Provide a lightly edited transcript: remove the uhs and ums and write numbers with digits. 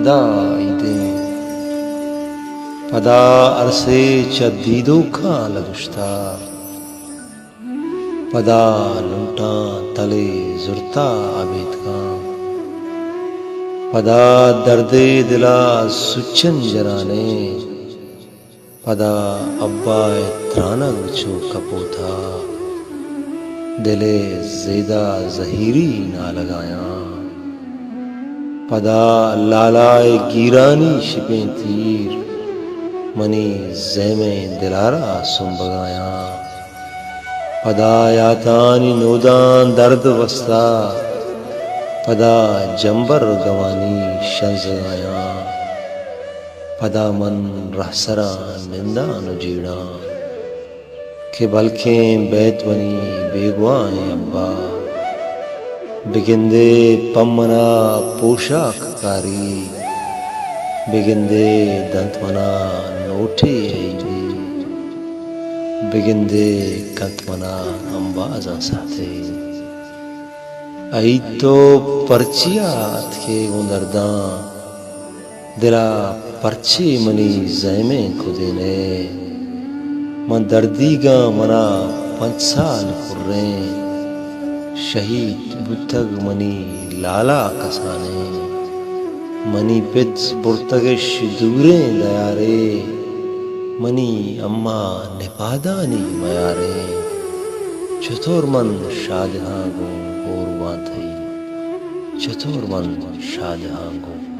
पदा ईदे पदा अरसे चदीदो का लगुश्ता पदा लुंटा तले जुरता आबेद का पदा दर्दे दिला सुचन जराने पदा अब्बा त्राना गुचो कपोथा दिले ज़ेदा ज़हीरी ना लगाया पदा लालाए गिरानी शिपें तीर मनी ज़ैमे दिलारा सुम बगाया पदा यातानी नोदान दर्द वस्ता पदा जंबर गवानी शंज आया पदा मन रहसरा निंदा नुजीड़ा के बल्खें बैत बनी बेगुआएं अब्बा बिगिंदे पम्मना पोशाक कारी बिगिंदे दंतमना नोटे ऐदी बिगिंदे कंतमना अंबाजा साथे आई तो पर्चिया थे उंदरदा दिला पर्चे मनी ज़ैमे खुदेने मन दर्दीगा मना 5 साल कुर्रे शहीद बुतग मनी लाला कसाने मनी पित्स पुर्तगिश दूरे दयारे मनी अम्मा निपादानी मयारे चतुर मन शादहां गो और थई चतुर मन शादहां गो